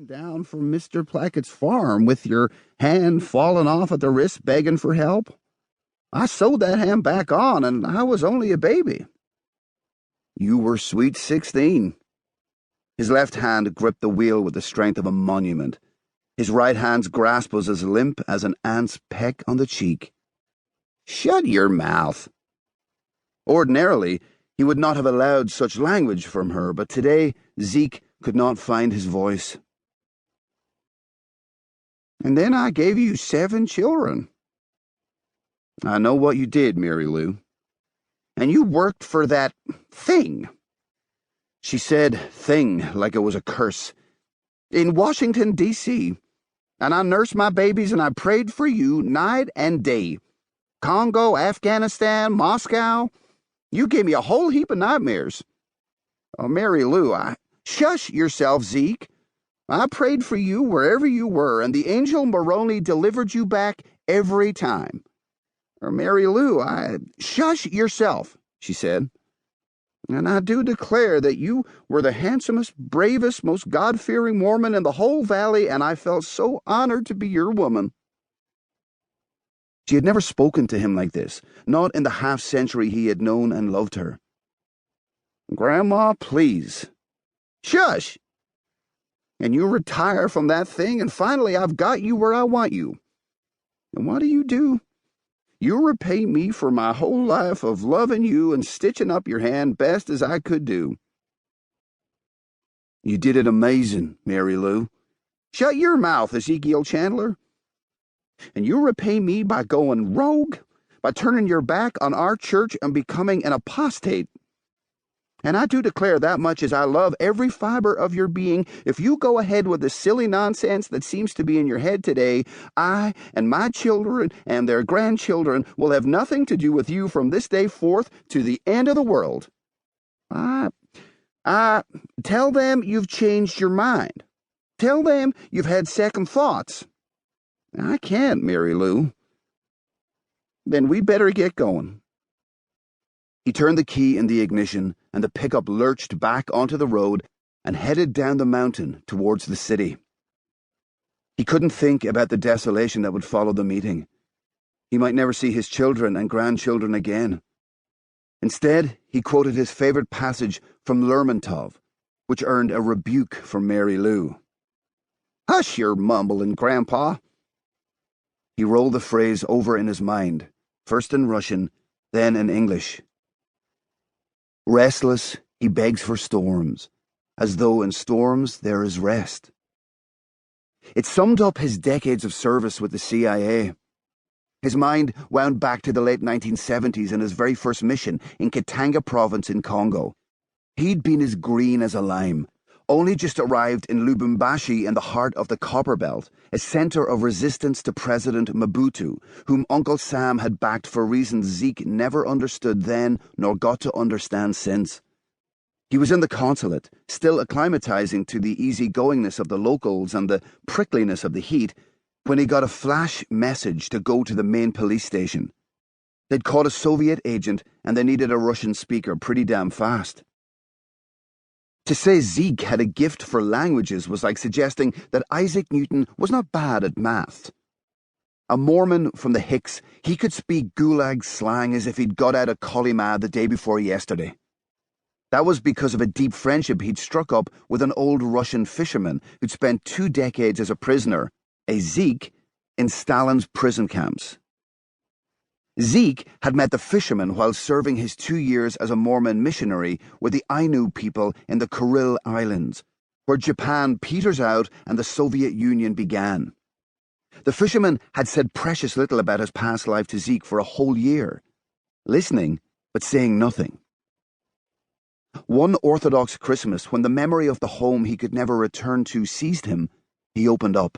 down from Mr. Plackett's farm with your hand falling off at the wrist begging for help? I sewed that hand back on, and I was only a baby. You were sweet 16. His left hand gripped the wheel with the strength of a monument. His right hand's grasp was as limp as an ant's peck on the cheek. Shut your mouth. Ordinarily, he would not have allowed such language from her, but today Zeke could not find his voice. And then I gave you 7 children. I know what you did, Mary Lou. And you worked for that thing. She said thing like it was a curse. In Washington, D.C., and I nursed my babies and I prayed for you night and day. Congo, Afghanistan, Moscow. You gave me a whole heap of nightmares. Oh, Mary Lou, shush yourself, Zeke. I prayed for you wherever you were, and the angel Moroni delivered you back every time. Or Mary Lou, shush yourself, she said. And I do declare that you were the handsomest, bravest, most God-fearing Mormon in the whole valley, and I felt so honored to be your woman. She had never spoken to him like this, not in the half-century he had known and loved her. Grandma, please. Shush! And you retire from that thing, and finally I've got you where I want you. And what do? You repay me for my whole life of loving you and stitching up your hand best as I could do. You did it amazing, Mary Lou. Shut your mouth, Ezekiel Chandler. And you repay me by going rogue, by turning your back on our church and becoming an apostate. And I do declare that much as I love every fiber of your being. If you go ahead with the silly nonsense that seems to be in your head today, I and my children and their grandchildren will have nothing to do with you from this day forth to the end of the world. Tell them you've changed your mind. Tell them you've had second thoughts. I can't, Mary Lou. Then we better get going. He turned the key in the ignition, and the pickup lurched back onto the road and headed down the mountain towards the city. He couldn't think about the desolation that would follow the meeting. He might never see his children and grandchildren again. Instead, he quoted his favorite passage from Lermontov, which earned a rebuke from Mary Lou. Hush your mumbling, Grandpa. He rolled the phrase over in his mind, first in Russian, then in English. Restless, he begs for storms, as though in storms there is rest. It summed up his decades of service with the CIA. His mind wound back to the late 1970s and his very first mission in Katanga province in Congo. He'd been as green as a lime, only just arrived in Lubumbashi in the heart of the Copper Belt, a center of resistance to President Mobutu, whom Uncle Sam had backed for reasons Zeke never understood then nor got to understand since. He was in the consulate, still acclimatizing to the easygoingness of the locals and the prickliness of the heat, when he got a flash message to go to the main police station. They'd caught a Soviet agent and they needed a Russian speaker pretty damn fast. To say Zeke had a gift for languages was like suggesting that Isaac Newton was not bad at math. A Mormon from the Hicks, he could speak gulag slang as if he'd got out of Kolyma the day before yesterday. That was because of a deep friendship he'd struck up with an old Russian fisherman who'd spent 2 decades as a prisoner, a Zeke, in Stalin's prison camps. Zeke had met the fisherman while serving his 2 years as a Mormon missionary with the Ainu people in the Kuril Islands, where Japan peters out and the Soviet Union began. The fisherman had said precious little about his past life to Zeke for a whole year, listening but saying nothing. One Orthodox Christmas, when the memory of the home he could never return to seized him, he opened up.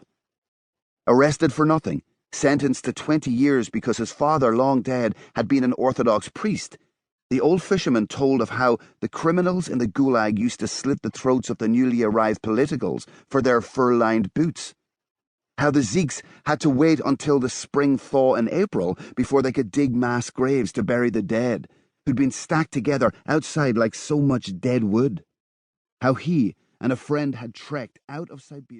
Arrested for nothing, sentenced to 20 years because his father, long dead, had been an Orthodox priest, the old fisherman told of how the criminals in the Gulag used to slit the throats of the newly arrived politicals for their fur-lined boots. How the Zeeks had to wait until the spring thaw in April before they could dig mass graves to bury the dead, who'd been stacked together outside like so much dead wood. How he and a friend had trekked out of Siberia